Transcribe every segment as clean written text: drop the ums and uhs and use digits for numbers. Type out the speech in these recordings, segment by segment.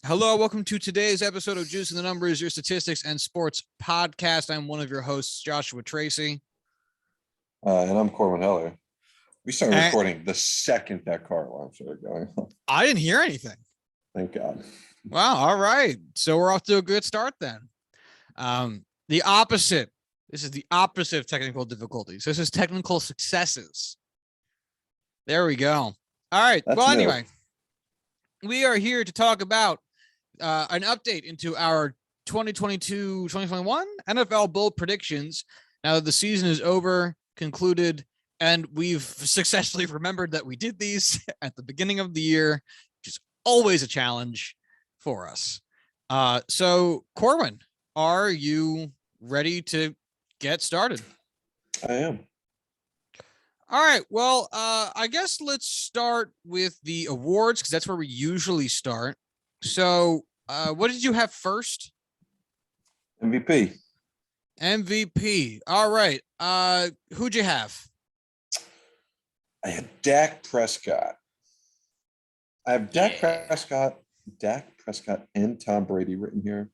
Hello, welcome to today's episode of Juice and the Numbers, your statistics and sports podcast. I'm one of your hosts, Joshua Tracy. And I'm Corwin Heller. We started And recording the second that car alarm started going on. I didn't hear anything. Thank God. Wow. All right. So we're off to a good start then. The opposite. This is the opposite of technical difficulties. This is technical successes. There we go. All right. That's well, new. Anyway, we are here to talk about an update into our 2022-2021 NFL bowl predictions. Now that the season is over, concluded, and we've successfully remembered that we did these at the beginning of the year, which is always a challenge for us. So, Corwin, are you ready to get started? I am. All right. Well, I guess let's start with the awards because that's where we usually start. So, what did you have first? MVP. MVP. All right. Who'd you have? I had Dak Prescott. I have Dak Prescott, and Tom Brady written here.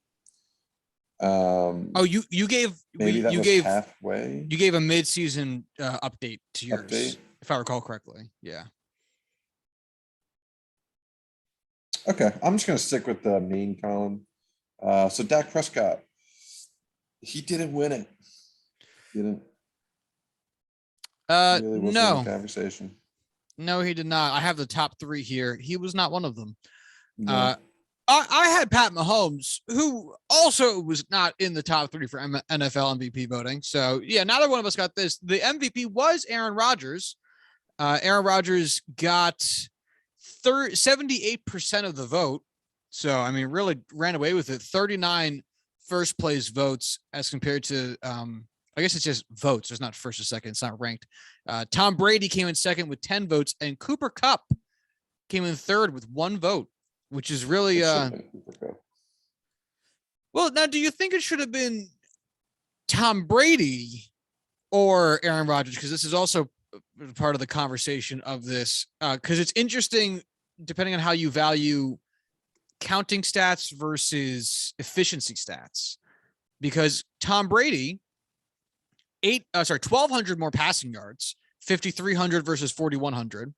You gave halfway. You gave a mid-season update to yours, if I recall correctly. Yeah. Okay, I'm just gonna stick with the main column. So Dak Prescott, he didn't win it. Didn't. Really wasn't No. in the conversation. No, he did not. I have the top three here. He was not one of them. No. I had Pat Mahomes, who also was not in the top three for NFL MVP voting. So, yeah, neither one of us got this. The MVP was Aaron Rodgers. Aaron Rodgers got 78% of the vote. So, I mean, really ran away with it. 39 first place votes as compared to, I guess it's just votes. It's not first or second. It's not ranked. Tom Brady came in second with 10 votes, and Cooper Kupp came in third with 1 vote, which is really well. Now, do you think it should have been Tom Brady or Aaron Rodgers? Because this is also part of the conversation of this. Because it's interesting, depending on how you value counting stats versus efficiency stats. Because Tom Brady, 1,200 more passing yards, 5,300 versus 4,100.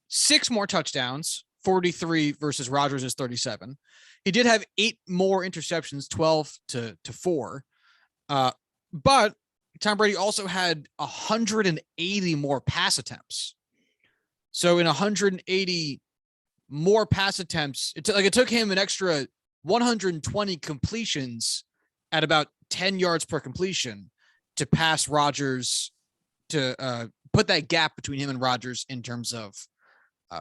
6 more touchdowns, 43 versus Rodgers is 37. He did have 8 more interceptions, 12 to 4. But Tom Brady also had 180 more pass attempts. So in 180 more pass attempts, it took him an extra 120 completions at about 10 yards per completion to pass Rodgers, to put that gap between him and Rodgers in terms of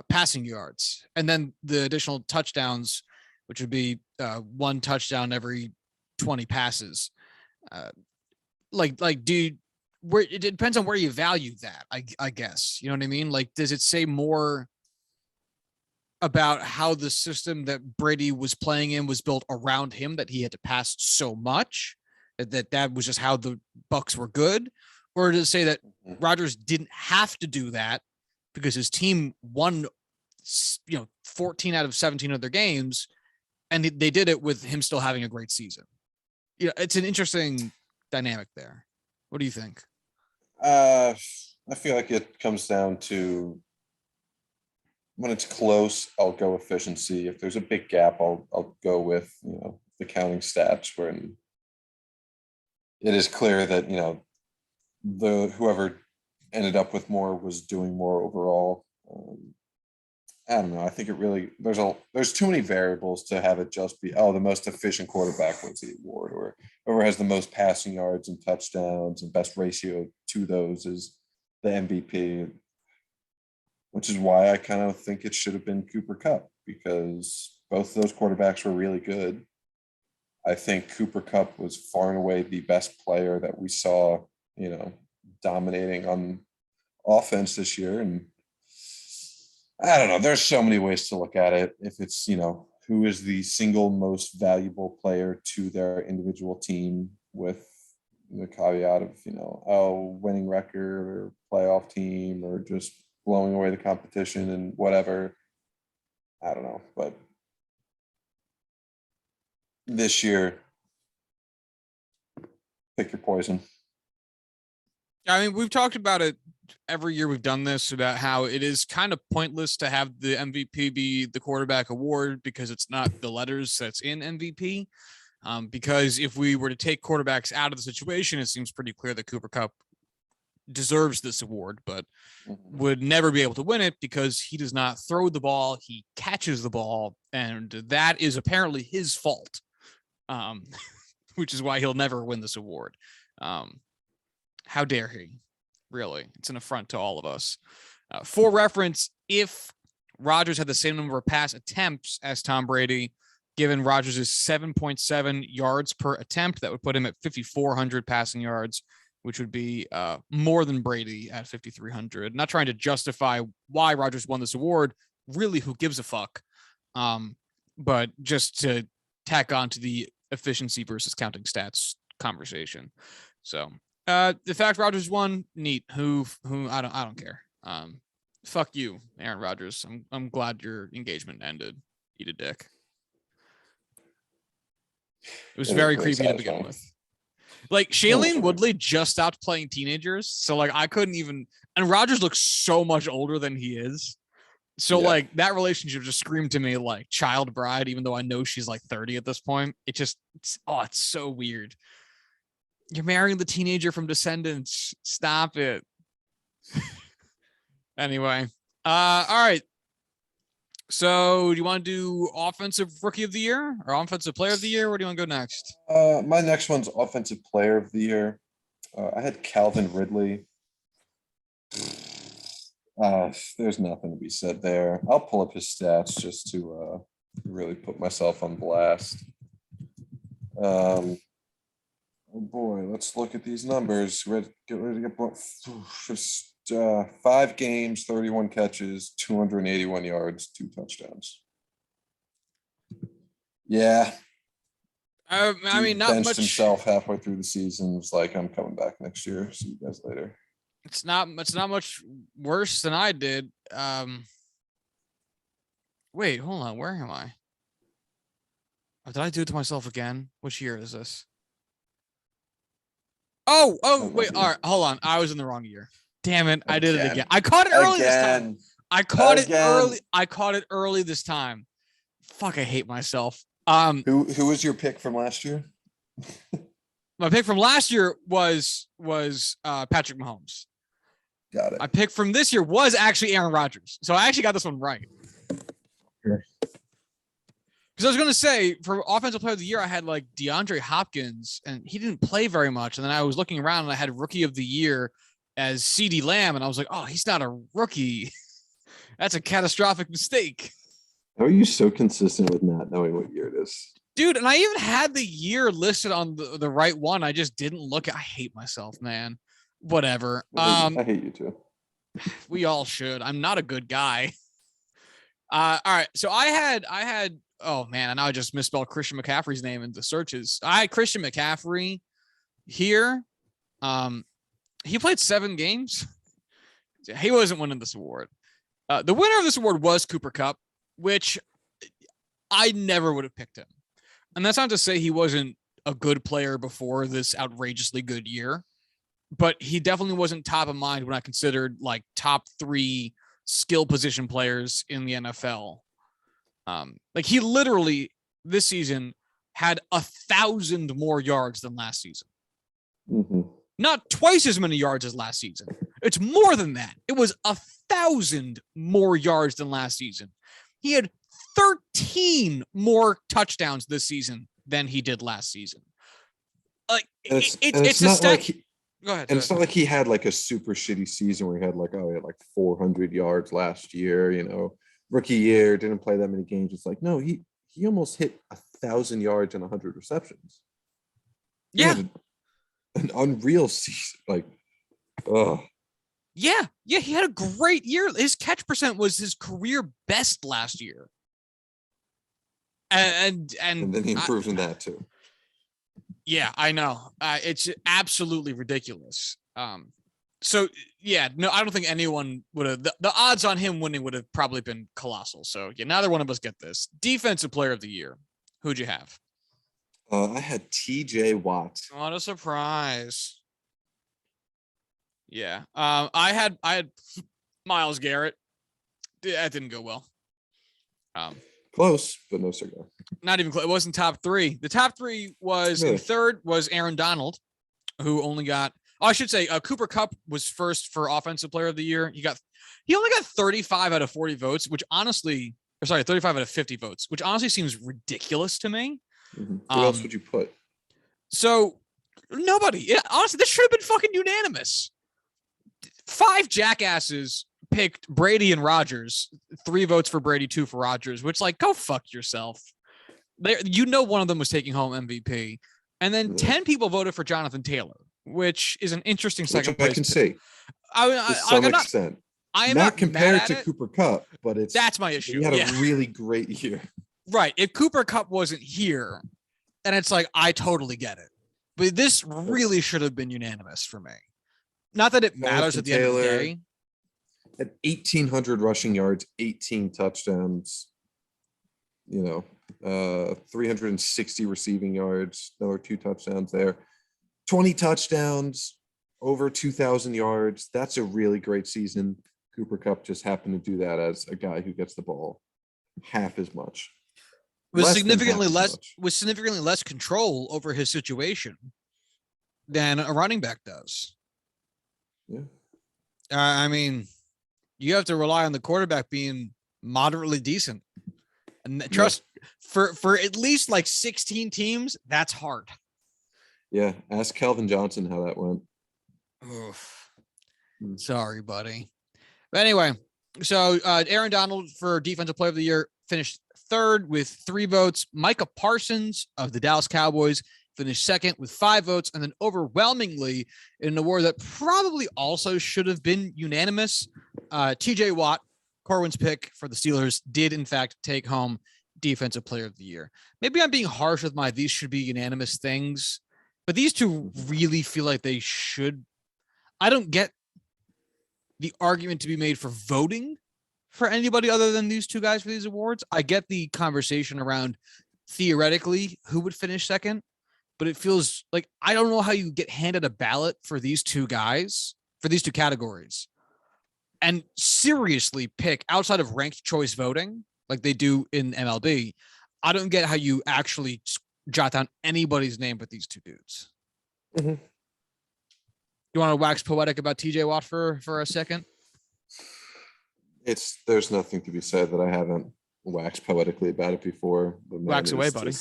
passing yards. And then the additional touchdowns, which would be 1 touchdown every 20 passes. Where it depends on where you value that, I guess. You know what I mean? Like, does it say more about how the system that Brady was playing in was built around him, that he had to pass so much that was just how the Bucs were good? Or does it say that Rodgers didn't have to do that because his team won, 14 out of 17 of their games, and they did it with him still having a great season? It's an interesting dynamic there. What do you think? I feel like it comes down to, when it's close, I'll go efficiency. If there's a big gap, I'll go with the counting stats, where it is clear that whoever ended up with more was doing more overall. I don't know. I think it really there's too many variables to have it just be the most efficient quarterback wins the award, or whoever has the most passing yards and touchdowns and best ratio to those is the MVP. Which is why I kind of think it should have been Cooper Kupp, because both of those quarterbacks were really good. I think Cooper Kupp was far and away the best player that we saw, dominating on offense this year. And I don't know, there's so many ways to look at it. If it's, who is the single most valuable player to their individual team, with the caveat of, winning record or playoff team or just blowing away the competition and whatever. I don't know, but this year. Pick your poison. I mean, we've talked about it every year we've done this, about how it is kind of pointless to have the MVP be the quarterback award because it's not the letters that's in MVP. Because if we were to take quarterbacks out of the situation, it seems pretty clear that Cooper Kupp deserves this award, but would never be able to win it because he does not throw the ball. He catches the ball, and that is apparently his fault, which is why he'll never win this award. How dare he? Really, it's an affront to all of us. For reference, if Rodgers had the same number of pass attempts as Tom Brady, given Rodgers' 7.7 yards per attempt, that would put him at 5,400 passing yards, which would be more than Brady at 5,300. Not trying to justify why Rodgers won this award. Really, who gives a fuck? But just to tack on to the efficiency versus counting stats conversation. So the fact Rodgers won, neat. Who I don't care. Fuck you, Aaron Rodgers. I'm glad your engagement ended. Eat a dick. It was very creepy to begin with. Like Shailene Woodley just stopped playing teenagers, so like I couldn't even. And Rodgers looks so much older than he is. So like that relationship just screamed to me like child bride, even though I know she's like 30 at this point. It's so weird. You're marrying the teenager from Descendants. Stop it. Anyway, all right. So do you want to do offensive rookie of the year or offensive player of the year? Where do you want to go next? My next one's offensive player of the year. I had Calvin Ridley. There's nothing to be said there. I'll pull up his stats just to really put myself on blast. Oh boy, let's look at these numbers. Get ready to get 5 games, 31 catches, 281 yards, 2 touchdowns. Yeah. I mean, not benched much. Himself halfway through the season. Was like, I'm coming back next year. See you guys later. It's not much worse than I did. Wait, hold on. Where am I? Oh, did I do it to myself again? Which year is this? Oh, wait. All right, hold on. I was in the wrong year. Damn it. I did it again. I caught it early this time. I caught it early this time. Fuck, I hate myself. Who was your pick from last year? My pick from last year was Patrick Mahomes. Got it. My pick from this year was actually Aaron Rodgers. So I actually got this one right. Sure. Because I was going to say, for offensive player of the year, I had like DeAndre Hopkins, and he didn't play very much. And then I was looking around, and I had rookie of the year as CeeDee Lamb, and I was like, oh, he's not a rookie. That's a catastrophic mistake. How are you so consistent with not knowing what year it is? Dude, and I even had the year listed on the right one. I just didn't look at. I hate myself, man. Whatever. I hate you too. We all should. I'm not a good guy. All right. So I had. Oh man, and now I just misspelled Christian McCaffrey's name in the searches. I had Christian McCaffrey here. He played 7 games. He wasn't winning this award. The winner of this award was Cooper Kupp, which I never would have picked him. And that's not to say he wasn't a good player before this outrageously good year, but he definitely wasn't top of mind when I considered like top 3 skill position players in the NFL. Like he literally this season had 1,000 more yards than last season. Mm-hmm. Not twice as many yards as last season. It's more than that. It was 1,000 more yards than last season. He had 13 more touchdowns this season than he did last season. Like it's a stat. Go ahead. And it's not like he had like a super shitty season where he had like 400 yards last year, rookie year, didn't play that many games. It's like, no, he almost hit 1,000 yards and 100 receptions. Yeah. An unreal season. Like, Yeah, he had a great year. His catch percent was his career best last year. And then he improved in that too. Yeah, I know. It's absolutely ridiculous. So yeah, no, I don't think anyone would have. The odds on him winning would have probably been colossal. So yeah, neither one of us get this. Defensive player of the year. Who'd you have? I had TJ Watt. What a surprise. Yeah. I had Myles Garrett. That didn't go well. Close, but no cigar. Not even close. It wasn't top three. The top three was Really? in third was Aaron Donald, who only got. Oh, I should say Cooper Kupp was first for Offensive Player of the Year. He only got 35 out of 40 votes, which honestly, 35 out of 50 votes, which honestly seems ridiculous to me. Mm-hmm. What else would you put? So nobody. Yeah, honestly, this should have been fucking unanimous. 5 jackasses picked Brady and Rodgers. 3 votes for Brady, 2 for Rodgers, which like go fuck yourself. One of them was taking home MVP, and then 10 people voted for Jonathan Taylor, which is an interesting second place. I can see. To some extent. I am not compared to Cooper Kupp, but that's my issue. He had a really great year. Right. If Cooper Kupp wasn't here, then it's like I totally get it. But this really should have been unanimous for me. Not that it matters at the end of the day. At 1,800 rushing yards, 18 touchdowns, 360 receiving yards, another 2 touchdowns there, 20 touchdowns, over 2,000 yards. That's a really great season. Cooper Kupp just happened to do that as a guy who gets the ball half as much. With significantly less control over his situation than a running back does. Yeah. I mean, you have to rely on the quarterback being moderately decent. And trust for at least like 16 teams, that's hard. Yeah. Ask Calvin Johnson how that went. Oof. Sorry, buddy. But anyway, so Aaron Donald for Defensive Player of the Year finished third with 3 votes. Micah Parsons of the Dallas Cowboys finished second with 5 votes. And then overwhelmingly in an award that probably also should have been unanimous, TJ Watt, Corwin's pick for the Steelers, did in fact take home Defensive Player of the Year. Maybe I'm being harsh with these should be unanimous things, but these two really feel like they should. I don't get the argument to be made for voting for anybody other than these 2 guys for these awards. I get the conversation around theoretically who would finish second, but it feels like I don't know how you get handed a ballot for these 2 guys, for these 2 categories, and seriously pick outside of ranked choice voting like they do in MLB. I don't get how you actually jot down anybody's name but these 2 dudes. Mm-hmm. You want to wax poetic about TJ Watt for a second? There's nothing to be said that I haven't waxed poetically about it before. Wax away, buddy.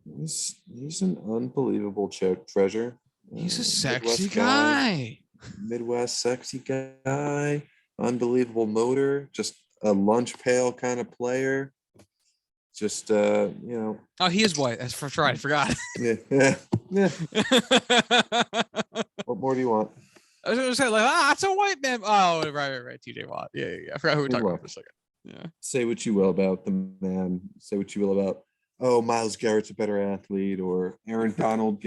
He's an unbelievable treasure. He's a sexy guy. Midwest sexy guy. Unbelievable motor. Just a lunch pail kind of player. Just Oh, he is white. That's for sure. I forgot. Yeah. What more do you want? I was gonna say it's a white man. Oh, right. TJ Watt. Yeah. I forgot who we were talking about for a second. Yeah. Say what you will about the man. Say what you will about Myles Garrett's a better athlete, or Aaron Donald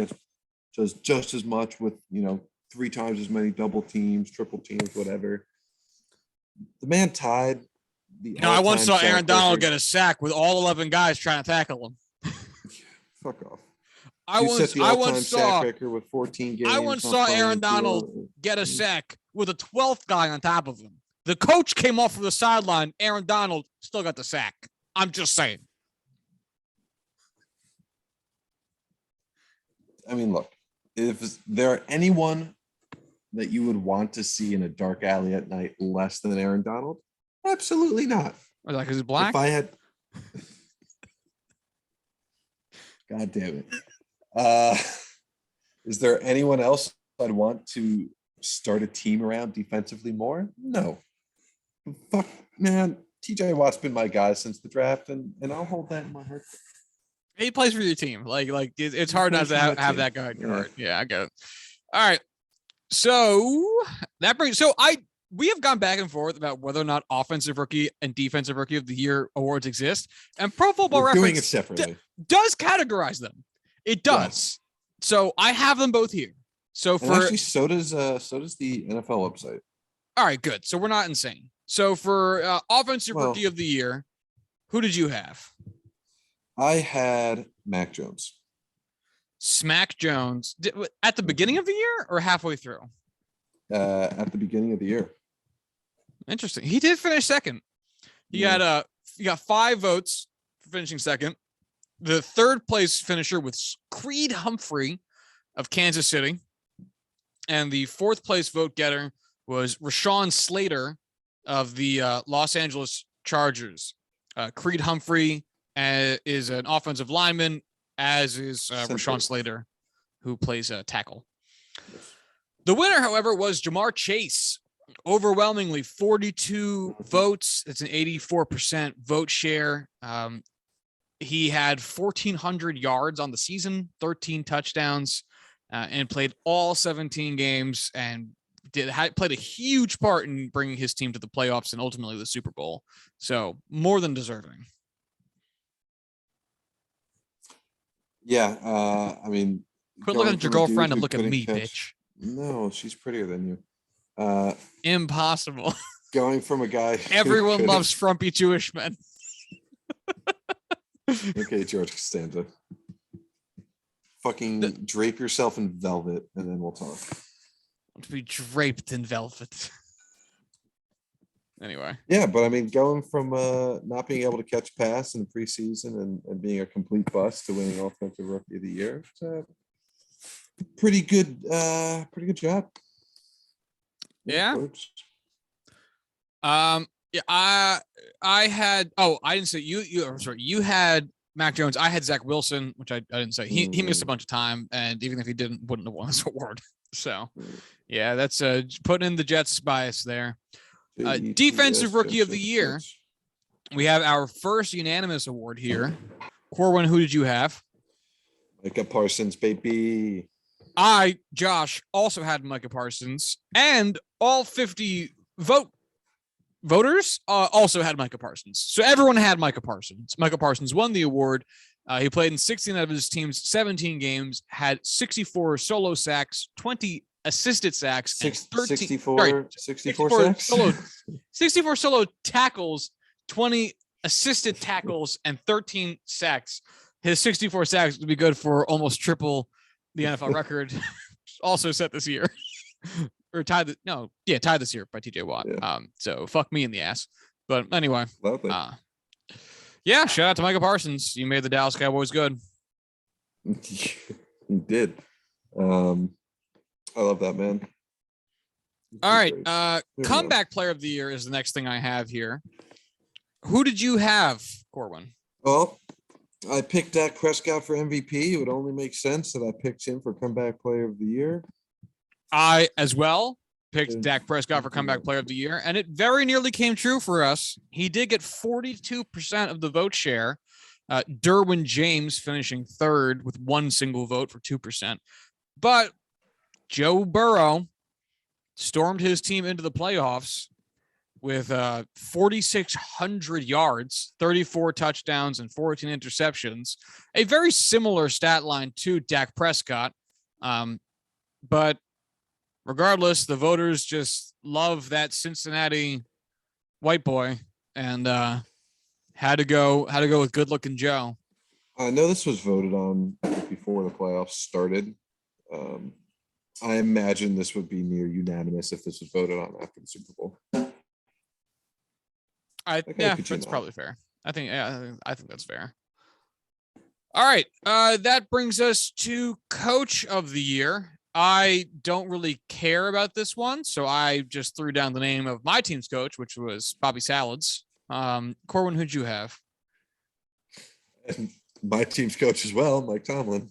does just as much with 3 times as many double teams, triple teams, whatever. The man tied. I once saw Aaron Donald get a sack with all 11 guys trying to tackle him. Fuck off. I once saw record with 14 games. I once saw Aaron Donald get a sack with a 12th guy on top of him. The coach came off from the sideline. Aaron Donald still got the sack. I'm just saying. I mean, look, if there anyone that you would want to see in a dark alley at night less than Aaron Donald, absolutely not. Was that because he's black? If I had, God damn it. Is there anyone else I'd want to start a team around defensively more? No. Fuck, man. TJ Watt's been my guy since the draft, and I'll hold that in my heart. He plays for your team. Like it's hard not to have that guy in your heart. Yeah, I get it. All right. So we have gone back and forth about whether or not offensive rookie and defensive rookie of the year awards exist, and Pro Football Reference doing it separately. Does categorize them. It does. Yeah. So I have them both here. So so does the NFL website. All right, good. So we're not insane. So for offensive rookie of the year, who did you have? I had Mac Jones. Smack Jones at the beginning of the year or halfway through? At the beginning of the year. Interesting. He did finish second. He got 5 votes for finishing second. The third place finisher was Creed Humphrey of Kansas City. And the fourth place vote getter was Rashawn Slater of the Los Angeles Chargers. Creed Humphrey is an offensive lineman, as is Rashawn Slater, who plays tackle. Yes. The winner, however, was Jamar Chase. Overwhelmingly 42 votes. It's an 84% vote share. He had 1,400 yards on the season, 13 touchdowns, and played all 17 games and played a huge part in bringing his team to the playoffs and ultimately the Super Bowl. So more than deserving. Yeah. I mean, quit looking at your girlfriend and look at me, bitch. No, she's prettier than you. Impossible. Going from a guy. Everyone loves frumpy Jewish men. Okay, George Costanza. Fucking drape yourself in velvet and then we'll talk. To be draped in velvet. Anyway. Yeah, but I mean, going from not being able to catch pass in the preseason and being a complete bust to winning Offensive Rookie of the Year, it's a pretty good job. Yeah. Yeah, I had. Oh, I didn't say you. Sorry, you had Mac Jones. I had Zach Wilson, which I didn't say. He missed a bunch of time, and even if he wouldn't have won this award. So, yeah, that's putting in the Jets bias there. Defensive Rookie of the Year. We have our first unanimous award here. Corwin, who did you have? Micah Parsons, baby. I, Josh, also had Micah Parsons, and all 50 voters also had Micah Parsons. So everyone had Micah Parsons. Micah Parsons won the award. He played in 16 out of his team's 17 games, had 64 solo sacks, 20 assisted sacks, and 64 sacks? 64 solo tackles, 20 assisted tackles, and 13 sacks. His 64 sacks would be good for almost triple the NFL record, also set this year. Or tied this year by TJ Watt. Yeah. So fuck me in the ass. But anyway, yeah, shout out to Micah Parsons. You made the Dallas Cowboys good. You did. I love that, man. All right. Comeback player of the year is the next thing I have here. Who did you have, Corwin? Well, I picked Dak Prescott for MVP. It would only make sense that I picked him for comeback player of the year. I, as well, picked Dak Prescott for comeback player of the year, and it very nearly came true for us. He did get 42% of the vote share. Derwin James finishing third with one single vote for 2%. But Joe Burrow stormed his team into the playoffs with 4,600 yards, 34 touchdowns, and 14 interceptions. A very similar stat line to Dak Prescott. But regardless, the voters just love that Cincinnati white boy and had to go with good looking Joe. I know this was voted on before the playoffs started. I imagine this would be near unanimous if this was voted on after the Super Bowl. That's probably fair. I think that's fair. All right. That brings us to Coach of the Year. I don't really care about this one, so I just threw down the name of my team's coach, which was Bobby Salads. Corwin, who'd you have? My team's coach as well, Mike Tomlin.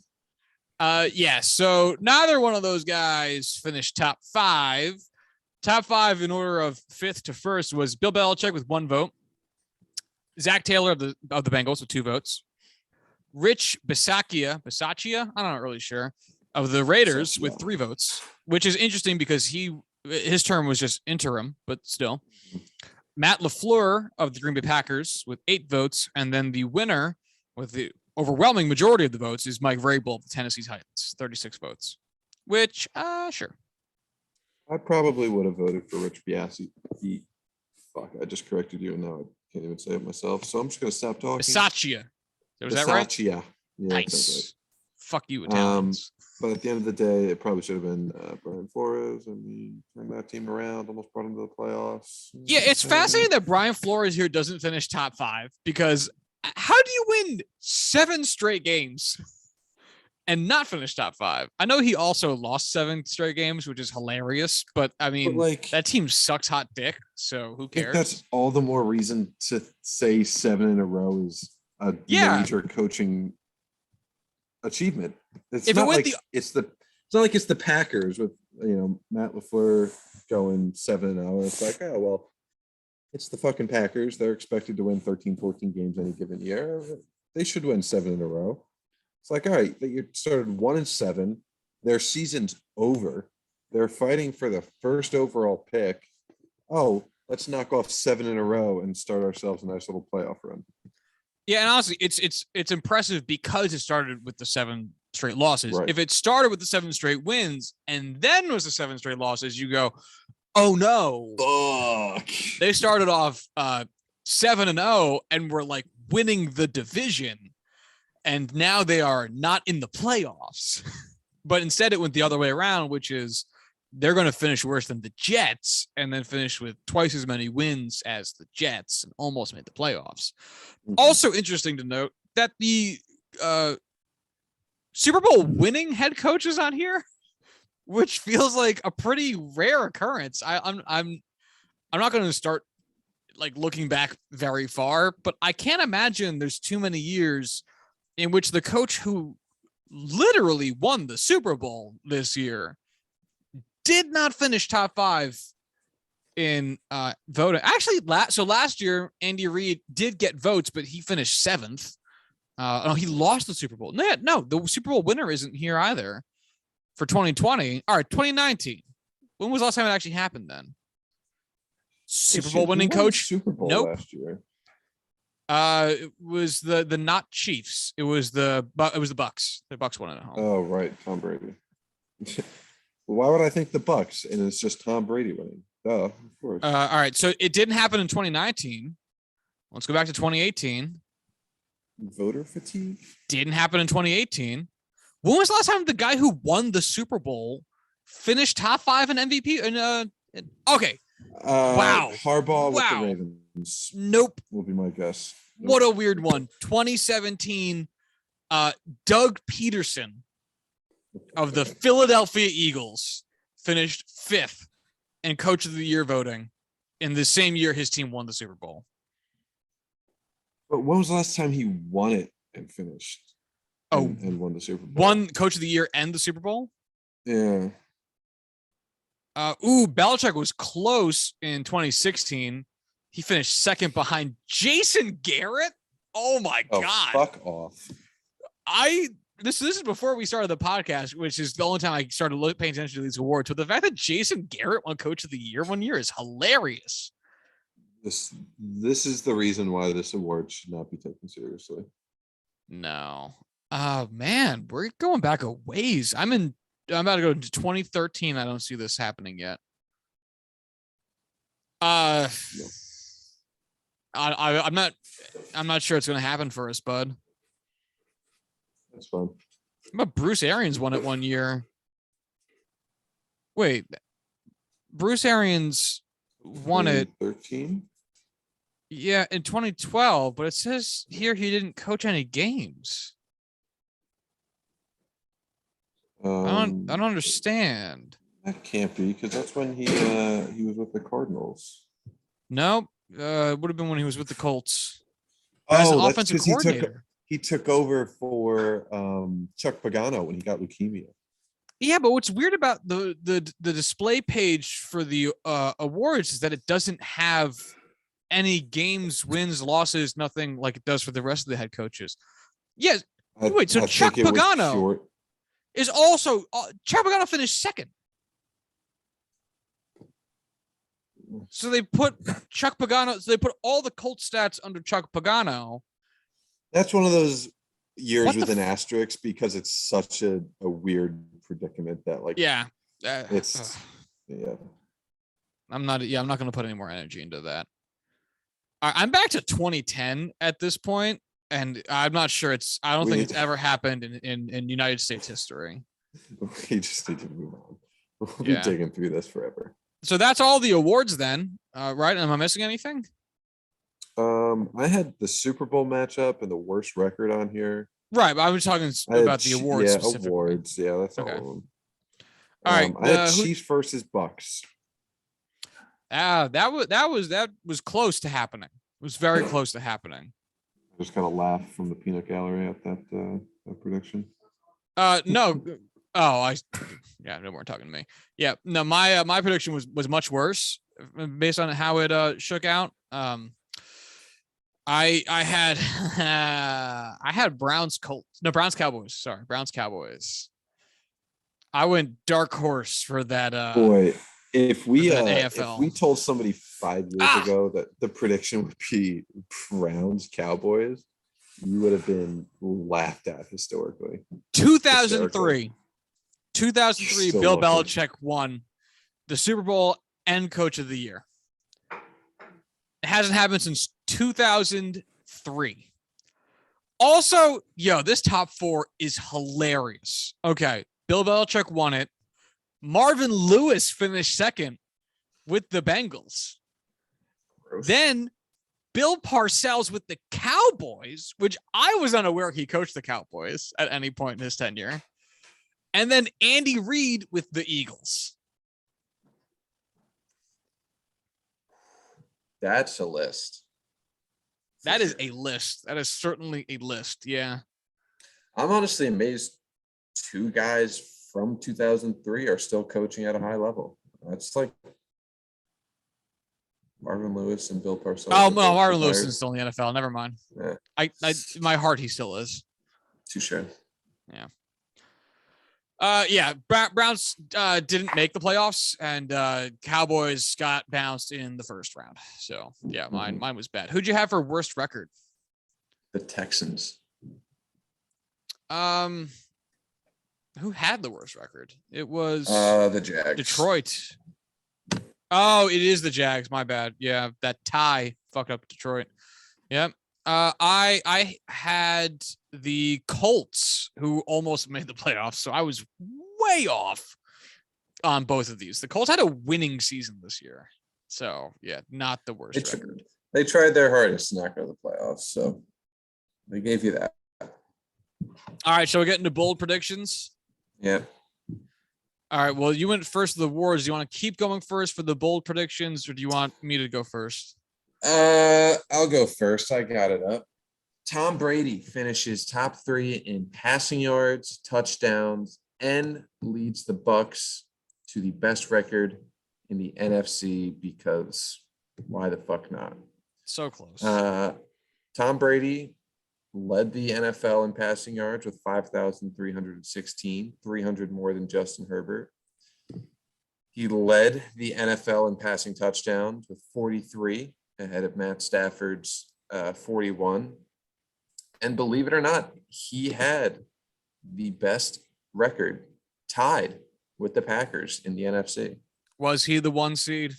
Yeah, so neither one of those guys finished top five. Top five in order of fifth to first was Bill Belichick with 1 vote. Zach Taylor of the Bengals with 2 votes. Rich Bisaccia, I'm not really sure, of the Raiders with 3 votes, which is interesting because his term was just interim, but still. Matt LaFleur of the Green Bay Packers with 8 votes, and then the winner with the overwhelming majority of the votes is Mike Vrabel of the Tennessee Titans, 36 votes, which, sure. I probably would have voted for Rich Biassi. Fuck, I just corrected you and now I can't even say it myself. So I'm just going to stop talking. Bisaccia. Was that right? Yeah. Nice. Fuck you, Right. Italians. But at the end of the day, it probably should have been Brian Flores, and he turned that team around, almost brought him to the playoffs. Yeah, it's fascinating that Brian Flores here doesn't finish top 5, because how do you win 7 straight games and not finish top 5? I know he also lost 7 straight games, which is hilarious, but I mean, that team sucks hot dick, so who cares? That's all the more reason to say 7 in a row is a major coaching achievement. It's not like it's the Packers with Matt LaFleur going 7-0. It's like, oh well, it's the fucking Packers. They're expected to win 13, 14 games any given year. They should win 7 in a row. It's like, all right, you started 1-7. Their season's over. They're fighting for the first overall pick. Oh, let's knock off 7 in a row and start ourselves a nice little playoff run. Yeah, and honestly, it's impressive because it started with the 7 straight losses. Right. If it started with the 7 straight wins and then was the 7 straight losses, you go, oh no. Fuck. They started off 7-0 and were like winning the division, and now they are not in the playoffs. But instead it went the other way around, which is they're going to finish worse than the Jets and then finish with twice as many wins as the Jets and almost made the playoffs. Mm-hmm. Also interesting to note that the Super Bowl winning head coach is not here, which feels like a pretty rare occurrence. I'm not going to start like looking back very far, but I can't imagine there's too many years in which the coach who literally won the Super Bowl this year did not finish top 5 in voting. Actually, last year, Andy Reid did get votes, but he finished 7th. No, he lost the Super Bowl. No, the Super Bowl winner isn't here either for 2020. All right, 2019. When was the last time it actually happened then? Super Bowl winning coach? Super Bowl last year. It was the not Chiefs. It was the Bucks. The Bucks won it at home. Oh, right, Tom Brady. Why would I think the Bucks? And it's just Tom Brady winning. Of course. All right, so it didn't happen in 2019. Let's go back to 2018. Voter fatigue? Didn't happen in 2018. When was the last time the guy who won the Super Bowl finished top 5 in MVP? Okay. Wow. Harbaugh with the Ravens. Nope. Will be my guess. Nope. What a weird one. 2017, Doug Peterson of the Philadelphia Eagles finished 5th in Coach of the Year voting in the same year his team won the Super Bowl. But when was the last time he won it and finished? And won the Super Bowl? Won Coach of the Year and the Super Bowl? Yeah. Belichick was close in 2016. He finished 2nd behind Jason Garrett. Oh my God. Fuck off. This is before we started the podcast, which is the only time I started paying attention to these awards. But the fact that Jason Garrett won Coach of the Year one year is hilarious. This is the reason why this award should not be taken seriously. No. Man, we're going back a ways. I'm about to go to 2013. I don't see this happening yet. I'm not sure it's going to happen for us, bud. That's fun. But Bruce Arians won it one year. Wait, Bruce Arians won it 13. Yeah, in 2012, but it says here he didn't coach any games. I don't understand. That can't be, because that's when he was with the Cardinals. Nope. It would have been when he was with the Colts. As an offensive coordinator. He took over for Chuck Pagano when he got leukemia. Yeah, but what's weird about the display page for the awards is that it doesn't have any games, wins, losses, nothing like it does for the rest of the head coaches. Yes. Wait, so Chuck Pagano is also Chuck Pagano finished 2nd. So they put Chuck Pagano. So they put all the Colts stats under Chuck Pagano. That's one of those years with an asterisk because it's such a weird predicament that it's I'm not going to put any more energy into that. I'm back to 2010 at this point. And I'm not sure I don't We think need it's ever happened in United States history. We just need to move on. We'll be Yeah. digging through this forever. So that's all the awards then, right? Am I missing anything? I had the Super Bowl matchup and the worst record on here. Right, but I was talking I had about the awards specifically. awards. Yeah, that's all Okay. of them. All right. I had Chiefs versus Bucks. That was close to happening. It was very close to happening. I just got a laugh from the peanut gallery at that prediction. No. Oh, no more talking to me. Yeah, no, my prediction was much worse based on how it shook out. I had I had Browns Cowboys. Sorry, Browns Cowboys. I went dark horse for that. Boy, if we AFL. told somebody 5 years ago that the prediction would be Browns Cowboys, you would have been laughed at historically. 2003, Bill Looking. Belichick won the Super Bowl and Coach of the Year. It hasn't happened since 2003. Also, this top four is hilarious. Okay, Bill Belichick won it. Marvin Lewis finished second with the Bengals. Gross. Then Bill Parcells with the Cowboys, which I was unaware he coached the Cowboys at any point in his tenure. And then Andy Reid with the Eagles. That's a list. That is a list. That is certainly a list. Yeah. I'm honestly amazed 2 guys from 2003 are still coaching at a high level. That's like Marvin Lewis and Bill Parcells. Oh, no, Marvin Lewis is still in the NFL. Never mind. Yeah. I my heart, he still is. Touche. Yeah. Browns didn't make the playoffs, and Cowboys got bounced in the first round. So yeah, mine was bad. Who'd you have for worst record? The Texans. Who had the worst record? It was the Jags. Detroit. Oh, it is the Jags. My bad. Yeah, that tie fucked up Detroit. Yep. I had the Colts, who almost made the playoffs, so I was way off on both of these. The Colts had a winning season this year, so yeah, not the worst record. They tried their hardest to not go to the playoffs, so they gave you that. All right, shall we get into bold predictions? Yeah. All right, well, you went first to the awards. Do you want to keep going first for the bold predictions, or do you want me to go first? I'll go first. I got it up. Tom Brady finishes top 3 in passing yards, touchdowns, and leads the Bucks to the best record in the NFC because why the fuck not? So close. Tom Brady led the NFL in passing yards with 5,316, 300 more than Justin Herbert. He led the NFL in passing touchdowns with 43, ahead of Matt Stafford's 41. And believe it or not, he had the best record, tied with the Packers in the NFC. Was he the 1 seed?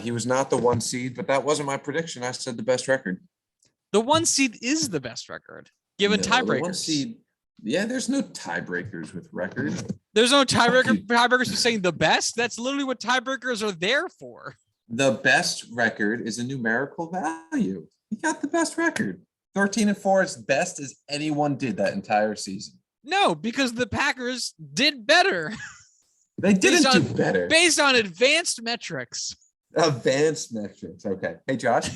He was not the 1 seed, but that wasn't my prediction. I said the best record. The 1 seed is the best record, given tiebreakers. 1 seed, yeah, there's no tiebreakers with record. There's no tiebreakers for saying the best. That's literally what tiebreakers are there for. The best record is a numerical value. He got the best record. 13-4 is best as anyone did that entire season. No, because the Packers did better. They didn't do better. Based on advanced metrics. Advanced metrics. Okay. Hey, Josh,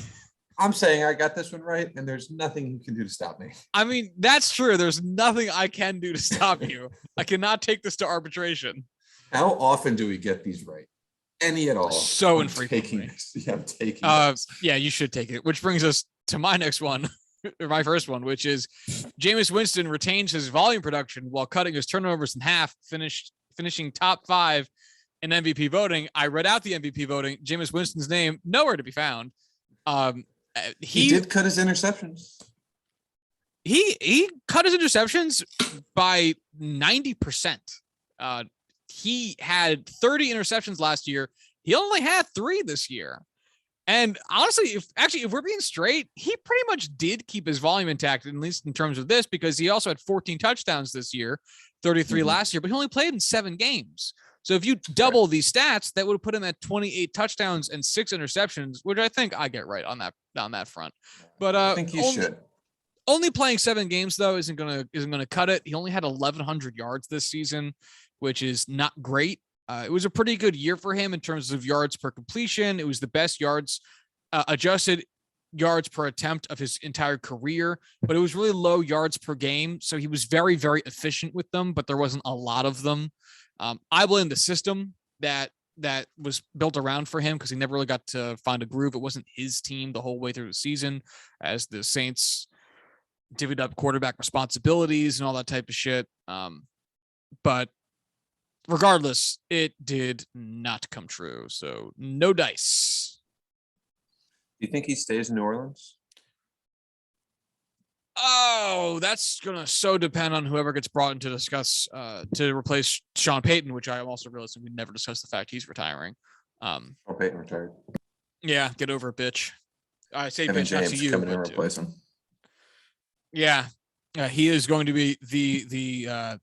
I'm saying I got this one right, and there's nothing you can do to stop me. I mean, that's true. There's nothing I can do to stop you. I cannot take this to arbitration. How often do we get these right? Any at all? So infrequently. I'm taking this. Yeah, you should take it. Which brings us to my next one, or my first one, which is Jameis Winston retains his volume production while cutting his turnovers in half, finishing top 5 in MVP voting. I read out the MVP voting. Jameis Winston's name nowhere to be found. He did cut his interceptions. He cut his interceptions by 90%. He had 30 interceptions last year. He only had 3 this year. And honestly, if we're being straight, he pretty much did keep his volume intact, at least in terms of this, because he also had 14 touchdowns this year, 33 last year, but he only played in 7 games. So if you double these stats, that would have put him at 28 touchdowns and 6 interceptions, which I think I get right on that front. But I think you should. Only playing 7 games though isn't gonna cut it. He only had 1,100 yards this season, which is not great. It was a pretty good year for him in terms of yards per completion. It was the best yards, adjusted yards per attempt of his entire career, but it was really low yards per game. So he was very, very efficient with them, but there wasn't a lot of them. I blame the system that was built around for him because he never really got to find a groove. It wasn't his team the whole way through the season, as the Saints divvied up quarterback responsibilities and all that type of shit. But regardless, it did not come true. So no dice. Do you think he stays in New Orleans? Oh, that's gonna so depend on whoever gets brought in to discuss to replace Sean Payton, which I am also realizing we never discussed the fact he's retiring. Sean Payton retired. Yeah, get over it, bitch. I say Kevin bitch not to James you, coming in but to replace him. yeah, he is going to be the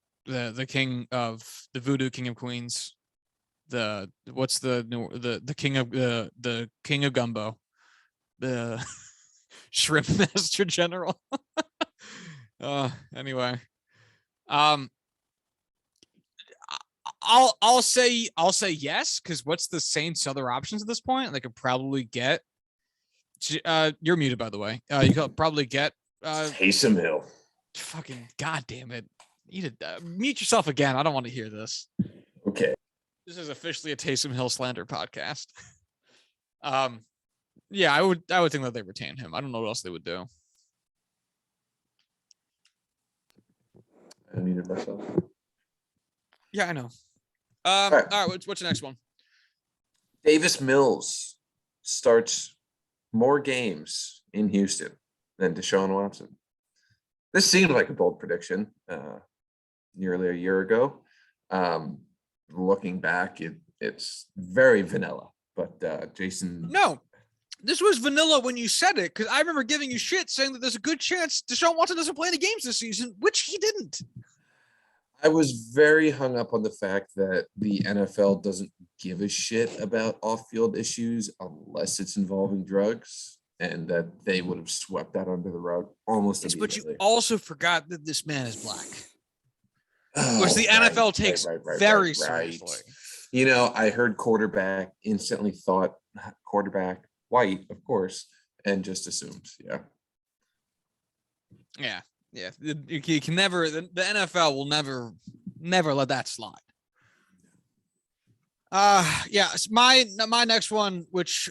king of the voodoo king of queens. The king of the king of gumbo, the shrimp master general. Anyway, I'll say yes, because what's the Saints' other options at this point? They could probably get. You're muted, by the way. You could probably get. Taysom Hill. Fucking goddamn it! Mute yourself again. I don't want to hear this. Okay. This is officially a Taysom Hill slander podcast. Yeah, I would think that they retain him. I don't know what else they would do. I muted myself. Yeah, I know. All All right, what's the next one? Davis Mills starts more games in Houston than Deshaun Watson. This seemed like a bold prediction nearly a year ago. Looking back, it's very vanilla. But Jason, No, this was vanilla when you said it, because I remember giving you shit saying that there's a good chance Deshaun Watson doesn't play any games this season, which he didn't. I was very hung up on the fact that the NFL doesn't give a shit about off-field issues unless it's involving drugs, and that they would have swept that under the rug almost immediately. But you also forgot that this man is black, which the NFL takes very seriously. You know, I heard quarterback, instantly thought quarterback, white, of course, and just assumed, Yeah. You can never. The NFL will never let that slide. Yeah. My next one, which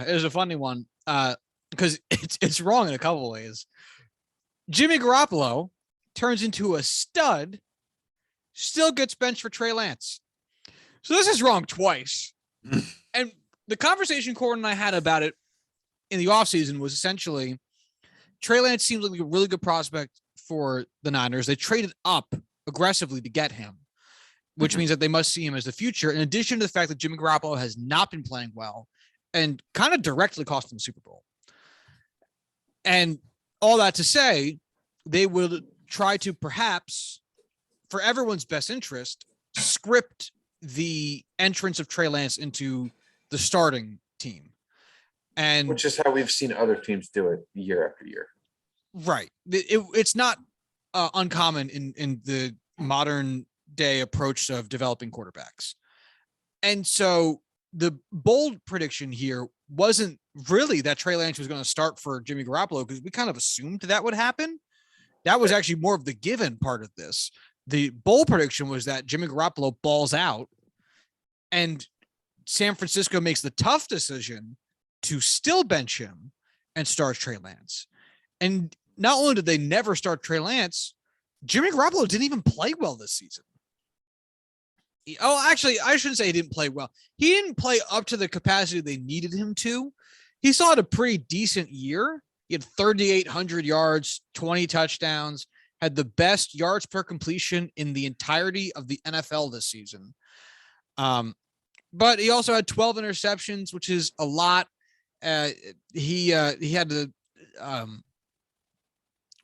is a funny one, because it's wrong in a couple of ways. Jimmy Garoppolo turns into a stud, still gets benched for Trey Lance. So this is wrong twice. And the conversation Corwin and I had about it in the offseason was essentially Trey Lance seems like a really good prospect for the Niners. They traded up aggressively to get him, which means that they must see him as the future, in addition to the fact that Jimmy Garoppolo has not been playing well and kind of directly cost them the Super Bowl. And all that to say, they will try to perhaps, for everyone's best interest, script the entrance of Trey Lance into the starting team. And which is how we've seen other teams do it year after year. Right. It's not uncommon in the modern day approach of developing quarterbacks. And so the bold prediction here wasn't really that Trey Lance was going to start for Jimmy Garoppolo, because we kind of assumed that would happen. That was actually more of the given part of this. The bold prediction was that Jimmy Garoppolo balls out and San Francisco makes the tough decision to still bench him and start Trey Lance. And not only did they never start Trey Lance, Jimmy Garoppolo didn't even play well this season. Actually, I shouldn't say he didn't play well. He didn't play up to the capacity they needed him to. He still had a pretty decent year. He had 3,800 yards, 20 touchdowns, had the best yards per completion in the entirety of the NFL this season. But he also had 12 interceptions, which is a lot. he had to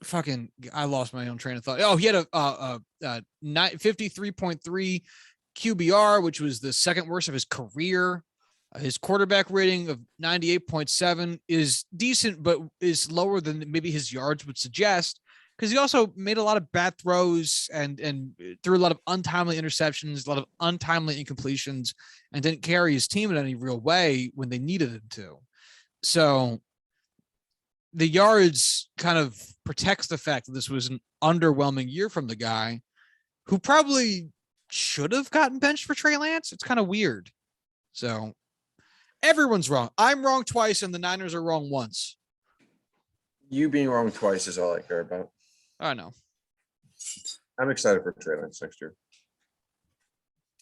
fucking I lost my own train of thought. Oh, he had a 53.3 QBR, which was the second worst of his career. His quarterback rating of 98.7 is decent, but is lower than maybe his yards would suggest, because he also made a lot of bad throws and threw a lot of untimely interceptions, a lot of untimely incompletions, and didn't carry his team in any real way when they needed him to. So the yards kind of protects the fact that this was an underwhelming year from the guy who probably should have gotten benched for Trey Lance. It's kind of weird. So everyone's wrong. I'm wrong twice, and the Niners are wrong once. You being wrong twice is all I care about. I know. I'm excited for Trey Lance next year.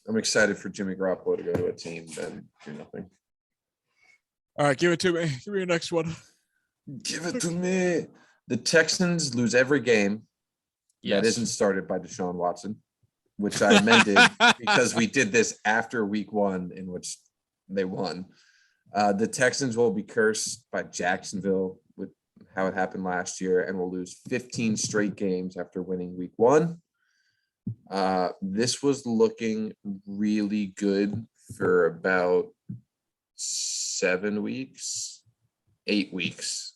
I'm excited for Jimmy Garoppolo to go to a team and do nothing. All right, give it to me. Give me your next one. Give it to me. The Texans lose every game that isn't started by Deshaun Watson, which I amended because we did this after week 1 in which they won. The Texans will be cursed by Jacksonville with how it happened last year and will lose 15 straight games after winning week 1. This was looking really good for about 7 weeks, 8 weeks.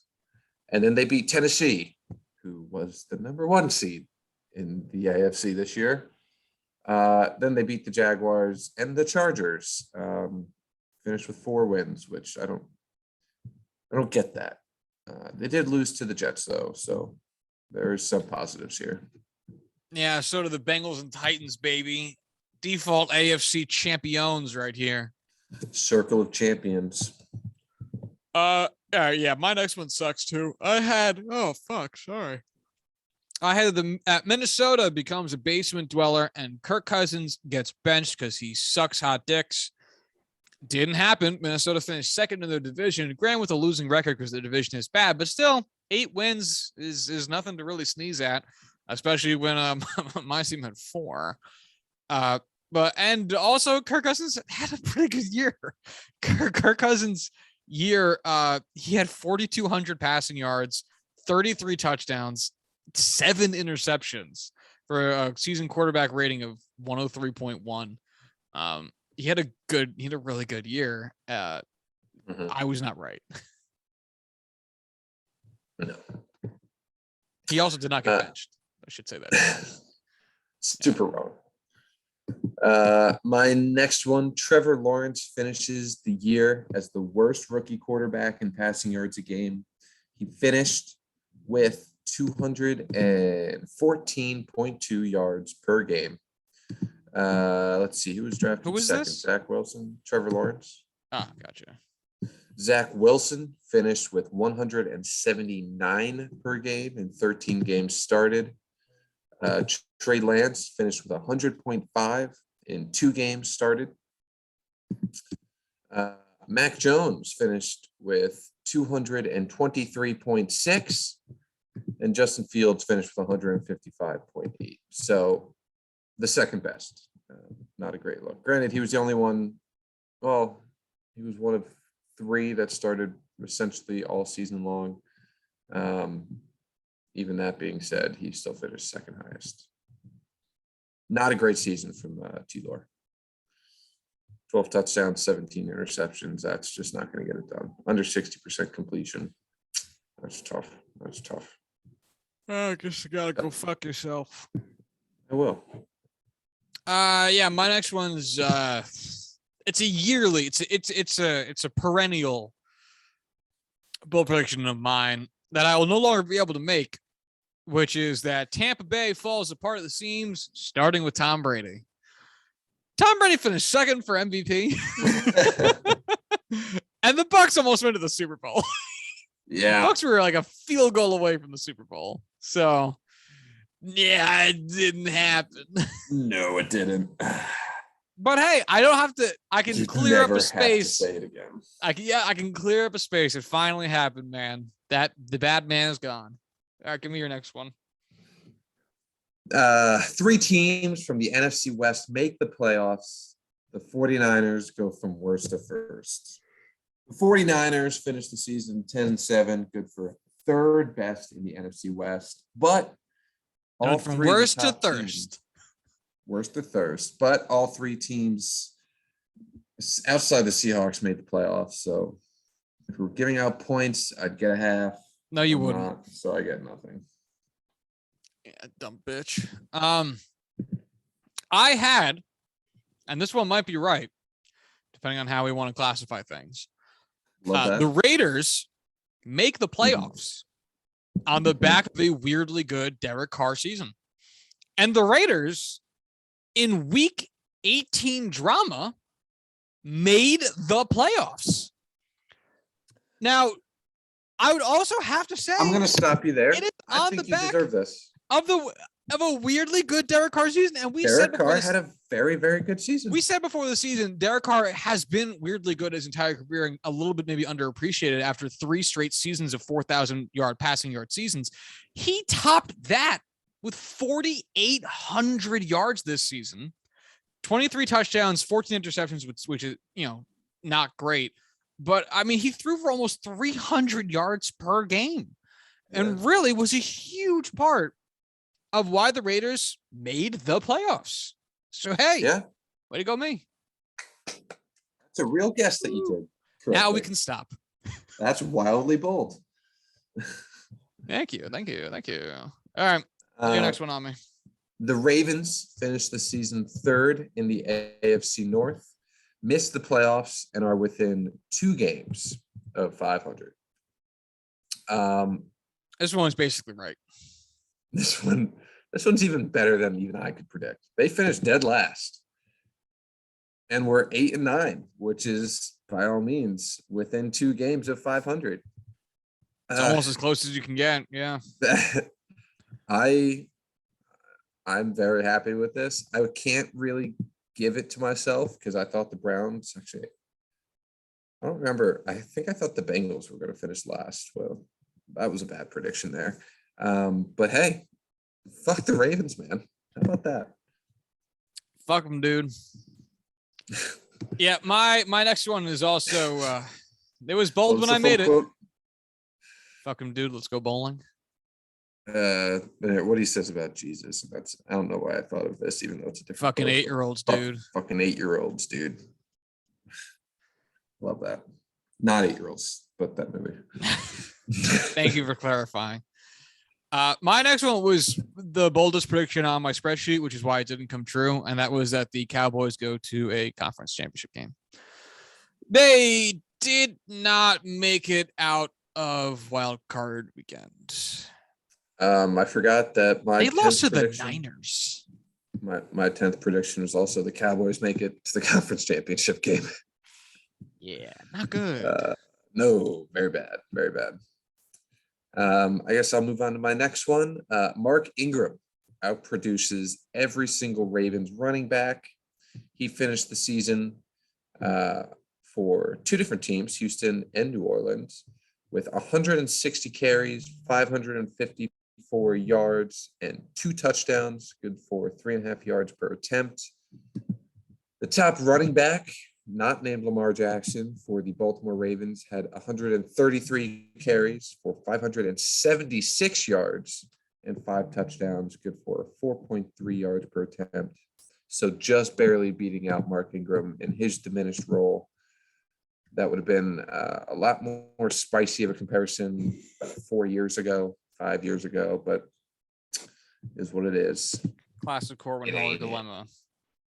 And then they beat Tennessee, who was the number 1 seed in the AFC this year. Then they beat the Jaguars and the Chargers. Finished with 4 wins, which I don't get that. They did lose to the Jets though, so there's some positives here. Yeah, so do the Bengals and Titans, baby. Default AFC champions right here. Circle of champions. Yeah, my next one sucks too. I had Minnesota becomes a basement dweller and Kirk Cousins gets benched because he sucks hot dicks. Didn't happen. Minnesota finished second in their division, granted with a losing record because the division is bad, but still 8 wins is nothing to really sneeze at, especially when my team had 4. And also Kirk Cousins had a pretty good year. Kirk Cousins year, he had 4,200 passing yards, 33 touchdowns, 7 interceptions for a season quarterback rating of 103.1. He had a really good year. I was not right. No. He also did not get benched. I should say that. Super wrong. My next one, Trevor Lawrence finishes the year as the worst rookie quarterback in passing yards a game. He finished with 214.2 yards per game. Let's see, who was drafted Who was second? this? Zach Wilson, Trevor Lawrence. Ah, gotcha. Zach Wilson finished with 179 per game in 13 games started. Trey Lance finished with 100.5 in 2 games started. Mac Jones finished with 223.6, and Justin Fields finished with 155.8. So the second best. Not a great look. Granted, he was the only one. Well, he was one of 3 that started essentially all season long. Even that being said, he still finished second highest. Not a great season from T-Lore. 12 touchdowns, 17 interceptions. That's just not going to get it done. Under 60% completion. That's tough. I guess you gotta go fuck yourself. I will. Yeah, my next one's it's a yearly, it's a perennial bold prediction of mine that I will no longer be able to make, which is that Tampa Bay falls apart at the seams, starting with Tom Brady. Tom Brady finished second for MVP, and the Bucs almost went to the Super Bowl. Yeah. Bucs were like a field goal away from the Super Bowl. So, yeah, it didn't happen. No, it didn't. But hey, I don't have to. I can clear up a space. Say it again. I can clear up a space. It finally happened, man. That the bad man is gone. All right, give me your next one. 3 teams from the NFC West make the playoffs. The 49ers go from worst to first. The 49ers finished the season 10-7, good for third best in the NFC West. But all Went from three of the worst to top teams- thirst. Worst to thirst. But all three teams outside the Seahawks made the playoffs. So if we're giving out points, I'd get a half. No, you I'm wouldn't. not, so I get nothing. Yeah, dumb bitch. I had, and this one might be right, depending on how we want to classify things. Love that. The Raiders make the playoffs on the back of a weirdly good Derek Carr season. And the Raiders, in week 18 drama, made the playoffs. Now, I would also have to say, I'm going to stop you there. it is I on think the you back deserve this. of a weirdly good Derek Carr season. And we said Derek before Carr this, had a very, very good season. we said before the season, Derek Carr has been weirdly good his entire career and a little bit maybe underappreciated after 3 straight seasons of 4,000 yard passing yard seasons. He topped that with 4,800 yards this season, 23 touchdowns, 14 interceptions, which is, not great. But I mean, he threw for almost 300 yards per game and really was a huge part of why the Raiders made the playoffs. So, hey, way to go, me. That's a real guess that you did. Now we correctly. can stop. That's wildly bold. Thank you. All right. Your next one on me. The Ravens finished the season third in the AFC North, missed the playoffs, and are within 2 games of 500. This one's basically right. This one's even better than even I could predict. They finished dead last, and we're 8-9, which is by all means within 2 games of 500. It's almost as close as you can get. Yeah. I'm very happy with this. I can't really give it to myself because I thought the Browns actually. I don't remember. I think I thought the Bengals were going to finish last. Well, that was a bad prediction there. But hey, fuck the Ravens, man. How about that? Fuck them, dude. Yeah, my next one is also. It was bold when I made it. Quote? Fuck him, dude. Let's go bowling. What he says about Jesus. I don't know why I thought of this, even though it's a different. Fucking 8-year-olds, dude. Fucking 8-year-olds, dude. Love that. Not 8-year-olds, but that movie. Thank you for clarifying. My next one was the boldest prediction on my spreadsheet, which is why it didn't come true, and that was that the Cowboys go to a conference championship game. They did not make it out of wild card weekend. I forgot that they lost to the prediction, Niners. My 10th prediction was also the Cowboys make it to the conference championship game. Yeah, not good. No, very bad, very bad. I guess I'll move on to my next one. Mark Ingram outproduces every single Ravens running back. He finished the season for 2 different teams, Houston and New Orleans, with 160 carries, 554 yards, and 2 touchdowns, good for 3.5 yards per attempt. The top running back, not named Lamar Jackson, for the Baltimore Ravens, had 133 carries for 576 yards and 5 touchdowns, good for 4.3 yards per attempt. So just barely beating out Mark Ingram in his diminished role. That would have been a lot more spicy of a comparison 4 years ago, 5 years ago, but is what it is. Classic Corwin Hall dilemma.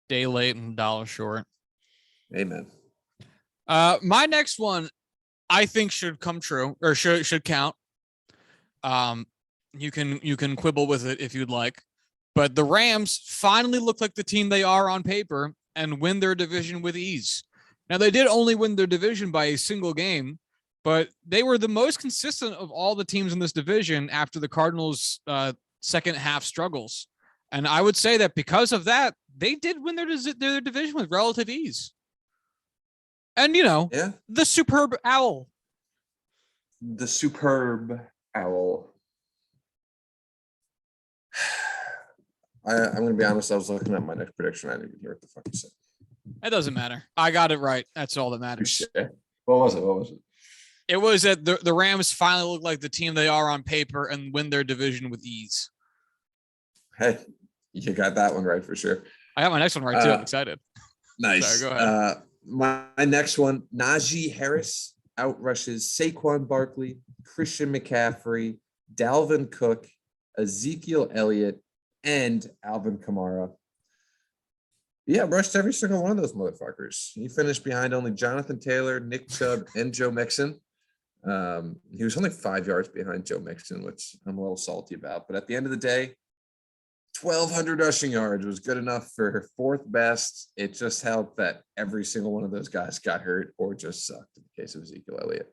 Day late and dollar short. Amen. My next one, I think should come true or should count. You can quibble with it if you'd like, but the Rams finally look like the team they are on paper and win their division with ease. Now they did only win their division by a single game, but they were the most consistent of all the teams in this division after the Cardinals' second half struggles. And I would say that because of that, they did win their division with relative ease. And, the superb owl. The superb owl. I'm going to be honest. I was looking at my next prediction. I didn't even hear what the fuck you said. It doesn't matter. I got it right. That's all that matters. Touché. What was it? What was it? It was that the Rams finally look like the team they are on paper and win their division with ease. Hey, you got that one right for sure. I got my next one right too. I'm excited. Nice. Sorry, go ahead. My next one, Najee Harris outrushes Saquon Barkley, Christian McCaffrey, Dalvin Cook, Ezekiel Elliott, and Alvin Kamara. Yeah, rushed every single one of those motherfuckers. He finished behind only Jonathan Taylor, Nick Chubb, and Joe Mixon. He was only 5 yards behind Joe Mixon, which I'm a little salty about. But at the end of the day, 1,200 rushing yards was good enough for her fourth best. It just helped that every single one of those guys got hurt or just sucked in the case of Ezekiel Elliott.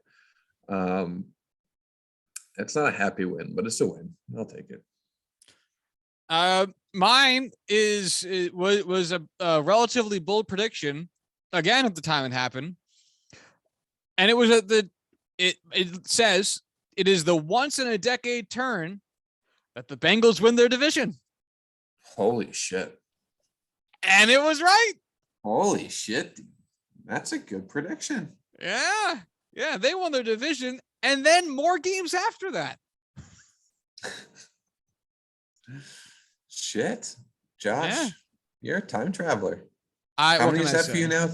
It's not a happy win, but it's a win. I'll take it. Mine was a relatively bold prediction again at the time it happened, and it was it says it is the once in a decade turn that the Bengals win their division. Holy shit! And it was right. Holy shit! That's a good prediction. Yeah, they won their division, and then more games after that. Shit, Josh, you're a time traveler. How many is that for you now?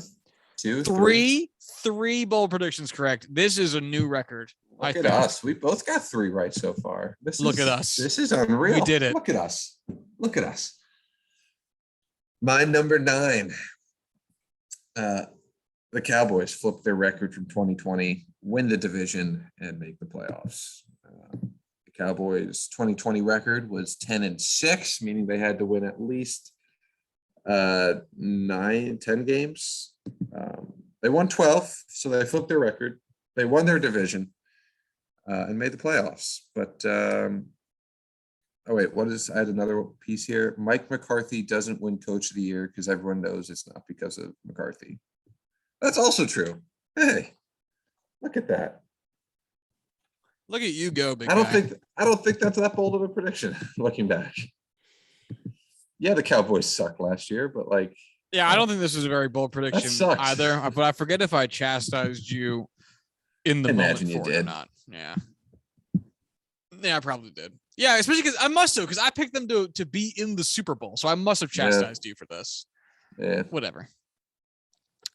Three bold predictions correct. This is a new record. Look at us. We both got 3 right so far. Look at us. This is unreal. We did it. Look at us. Look at us. My number 9. The Cowboys flipped their record from 2020, win the division, and make the playoffs. The Cowboys' 2020 record was 10-6, meaning they had to win at least 10 games. They won 12, so they flipped their record. They won their division and made the playoffs. But I had another piece here. Mike McCarthy doesn't win Coach of the Year because everyone knows it's not because of McCarthy. That's also true. Hey, look at that. Look at you go, big I don't guy. think that's that bold of a prediction. Looking back, yeah, the Cowboys sucked last year, but I don't think this is a very bold prediction either. But I forget if I chastised you in the moment you for did it or not. Yeah, I probably did. Yeah, especially because I must have, because I picked them to be in the Super Bowl, so I must have chastised you for this. Yeah, whatever.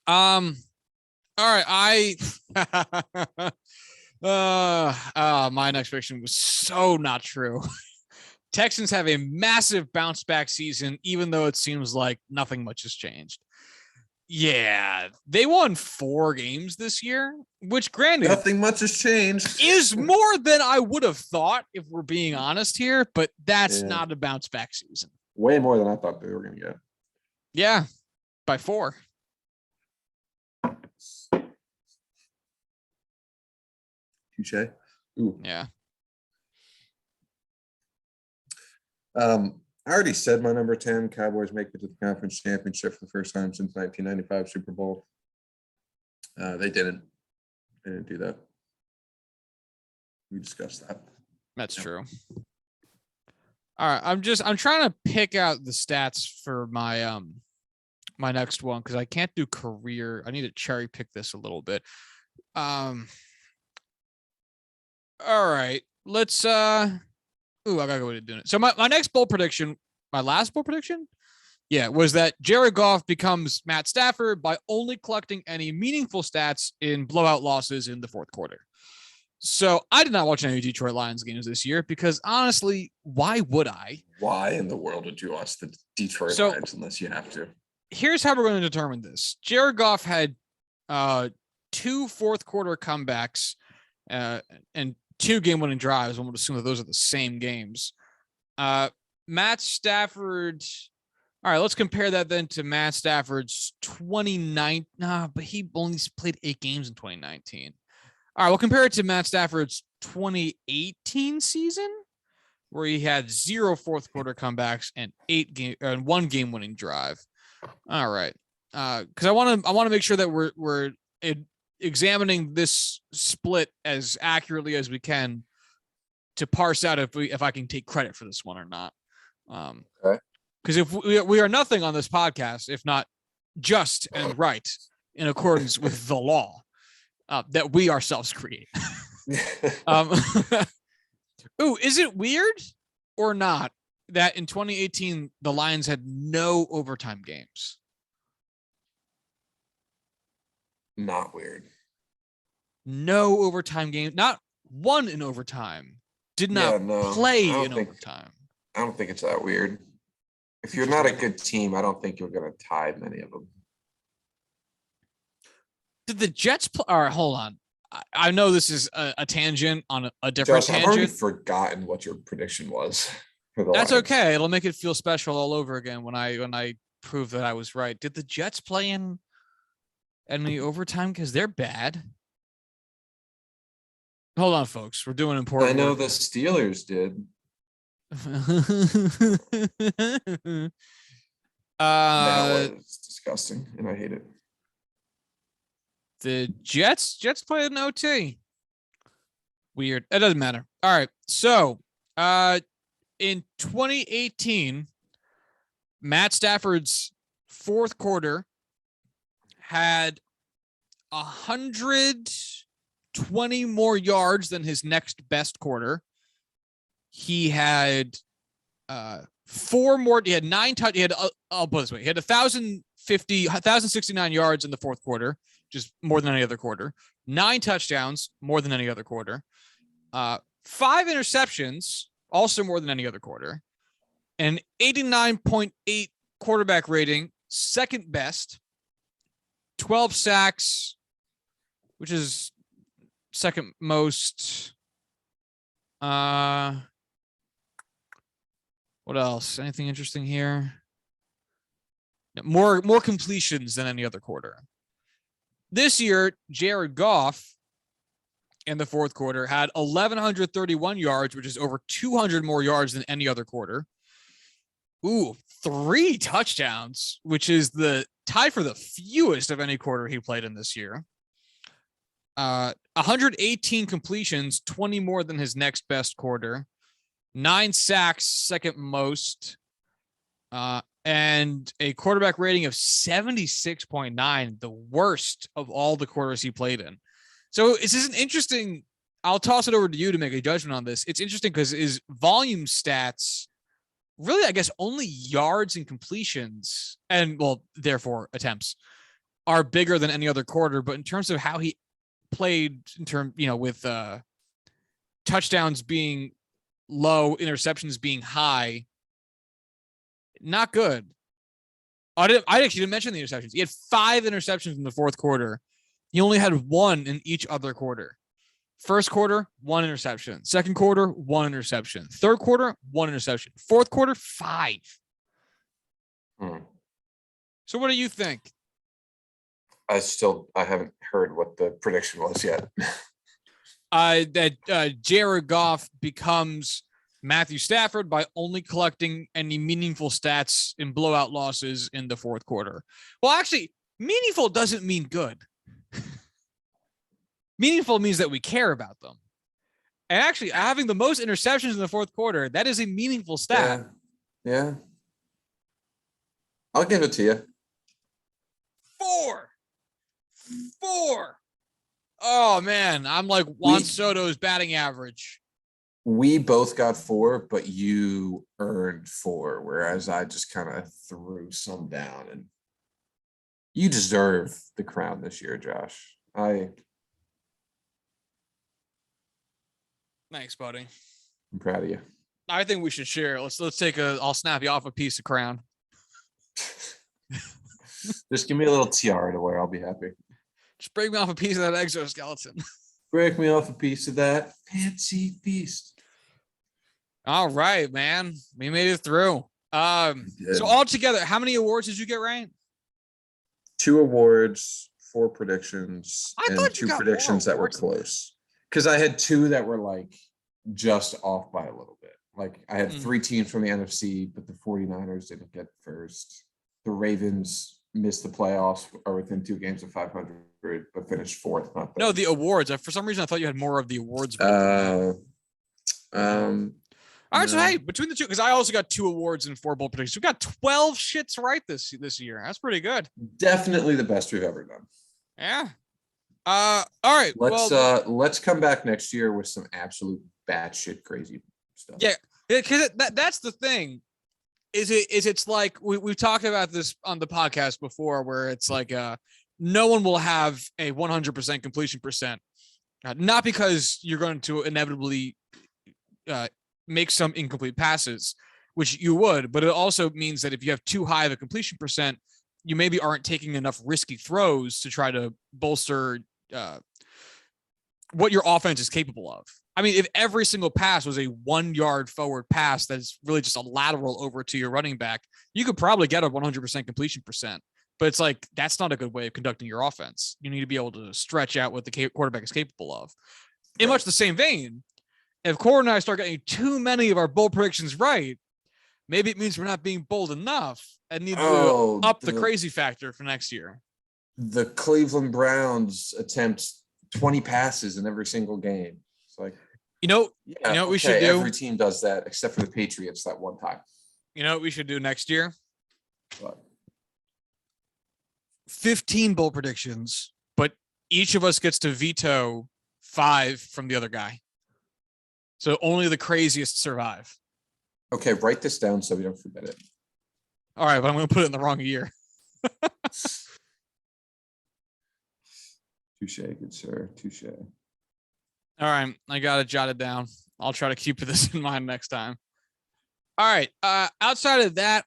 All right, my next prediction was so not true. Texans have a massive bounce back season, even though it seems like nothing much has changed. Yeah, they won 4 games this year, which granted, nothing much has changed. Is more than I would have thought if we're being honest here, but that's not a bounce back season. Way more than I thought they were going to get. Yeah, by 4. Touche. Ooh. Yeah. I already said my number 10. Cowboys make it to the conference championship for the first time since 1995 Super Bowl. They didn't. They didn't do that. We discussed that. That's true. All right, I'm trying to pick out the stats for my my next one because I can't do career. I need to cherry pick this a little bit. All right, let's I gotta go with doing it. So my next bold prediction, my last bold prediction, was that Jared Goff becomes Matt Stafford by only collecting any meaningful stats in blowout losses in the fourth quarter. So I did not watch any Detroit Lions games this year because honestly, why would I? Why in the world would you watch the Detroit Lions unless you have to? Here's how we're going to determine this. Jared Goff had 2 fourth quarter comebacks and 2 game-winning drives. I'm going to assume that those are the same games. Matt Stafford. All right, let's compare that then to Matt Stafford's 29. But he only played 8 games in 2019. All right, we'll compare it to Matt Stafford's 2018 season, where he had 0 fourth quarter comebacks and 1 game-winning drive. All right, because I want to make sure that we're examining this split as accurately as we can to parse out if I can take credit for this one or not. Okay. Because if we are nothing on this podcast, if not just and right in accordance with the law. that we ourselves create. Um, ooh, is it weird or not that in 2018 the Lions had no overtime games? Not weird. No overtime game, not one in overtime. Did not Yeah, no, play I don't in think- overtime. I don't think it's that weird. If you're not a good team, I don't think you're going to tie many of them. Did the Jets play? All right, hold on. I know this is a tangent on a different Josh, I've already tangent. forgotten what your prediction was for the That's Lions. okay. It'll make it feel special all over again when I prove that I was right. Did the Jets play in any overtime? Because they're bad. Hold on, folks. We're doing I important know work. the Steelers did. That was disgusting, and I hate it. The Jets played an OT. Weird. It doesn't matter. All right. So, in 2018, Matt Stafford's fourth quarter had 120 more yards than his next best quarter. He had four more. He had nine touch. He had I'll put it this way. He had 1,069 yards in the fourth quarter, just more than any other quarter. 9 touchdowns, more than any other quarter. 5 interceptions, also more than any other quarter. An 89.8 quarterback rating, second best. 12 sacks, which is second most. What else? Anything interesting here? More completions than any other quarter. This year, Jared Goff in the fourth quarter had 1,131 yards, which is over 200 more yards than any other quarter. Ooh, 3 touchdowns, which is the tie for the fewest of any quarter he played in this year. 118 completions, 20 more than his next best quarter. 9 sacks, second most. And a quarterback rating of 76.9, the worst of all the quarters he played in. So this is an interesting. I'll toss it over to you to make a judgment on this. It's interesting because his volume stats, really, I guess, only yards and completions, and well, therefore attempts, are bigger than any other quarter. But in terms of how he played, with touchdowns being low, interceptions being high, not good. I actually didn't mention the interceptions. He had 5 interceptions in the fourth quarter. He only had 1 in each other quarter. First quarter, 1 interception. Second quarter, 1 interception. Third quarter, 1 interception. Fourth quarter, 5. So what do you think? I haven't heard what the prediction was yet. That Jared Goff becomes Matthew Stafford by only collecting any meaningful stats in blowout losses in the fourth quarter. Well, actually, meaningful doesn't mean good. Meaningful means that we care about them. And actually, having the most interceptions in the fourth quarter, that is a meaningful stat. Yeah. I'll give it to you. 4. Oh, man. I'm like Juan Soto's batting average. We both got 4, but you earned 4, whereas I just kind of threw some down. And you deserve the crown this year, Josh. Thanks, buddy. I'm proud of you. I think we should share. Let's take I'll snap you off a piece of crown. Just give me a little tiara to wear. I'll be happy. Just break me off a piece of that exoskeleton. Break me off a piece of that fancy beast. All right, man. We made it through. So altogether, how many awards did you get right? 2 awards, 4 predictions, I and thought you 2 got more predictions that were awards than that. close. Because I had 2 that were like just off by a little bit. Like I had 3 teams from the NFC, but the 49ers didn't get first. The Ravens missed the playoffs, are within 2 games of 500, but finished 4th. Not No, third. the awards. For some reason, I thought you had more of the awards. Um, All right, so no. hey, between the two, because I also got 2 awards and 4 bold predictions. We got 12 shits right this year. That's pretty good. Definitely the best we've ever done. Yeah. All right. Let's come back next year with some absolute batshit crazy stuff. Yeah, because that's the thing. It's like we've talked about this on the podcast before, where it's like no one will have a 100% completion percent, not because you're going to inevitably make some incomplete passes, which you would, but it also means that if you have too high of a completion percent, you maybe aren't taking enough risky throws to try to bolster what your offense is capable of. I mean, if every single pass was a 1 yard forward pass that's really just a lateral over to your running back, you could probably get a 100% completion percent. But it's like, that's not a good way of conducting your offense. You need to be able to stretch out what the quarterback is capable of. In much the same vein, if Corwin and I start getting too many of our bold predictions right, maybe it means we're not being bold enough and need to up the crazy factor for next year. The Cleveland Browns attempt 20 passes in every single game. It's like, what we should do? Every team does that except for the Patriots that one time. You know what we should do next year? What? 15 bold predictions, but each of us gets to veto 5 from the other guy. So only the craziest survive. Okay, write this down so we don't forget it. All right, but I'm going to put it in the wrong year. Touche, good sir. Touche. All right, I got it jotted down. I'll try to keep this in mind next time. All right, outside of that,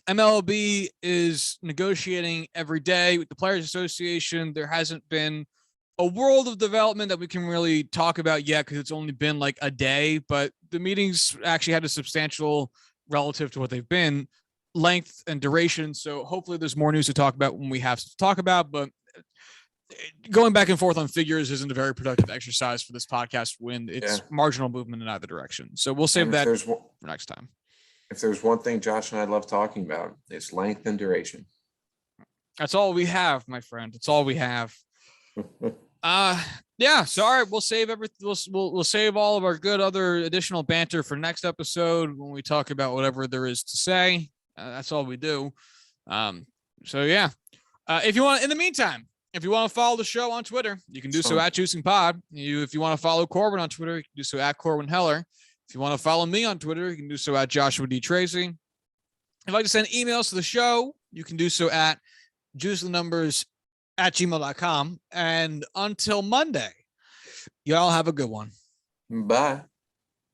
MLB is negotiating every day with the Players Association. There hasn't been a world of development that we can really talk about yet because it's only been like a day, but the meetings actually had a substantial, relative to what they've been, length and duration. So hopefully there's more news to talk about when we have to talk about, but going back and forth on figures isn't a very productive exercise for this podcast when it's marginal movement in either direction. So we'll save that for next time. If there's one thing Josh and I love talking about, it's length and duration. That's all we have, my friend. It's all we have. Yeah. So all right, we'll save everything. We'll save all of our good other additional banter for next episode when we talk about whatever there is to say. That's all we do. So yeah. If you want, in the meantime, if you want to follow the show on Twitter, you can do so at Juicing Pod. If you want to follow Corwin on Twitter, you can do so at Corwin Heller. If you want to follow me on Twitter, you can do so at Joshua D. Tracy. If you'd like to send emails to the show, you can do so at juicethenumbers@gmail.com. And until Monday, y'all have a good one. Bye.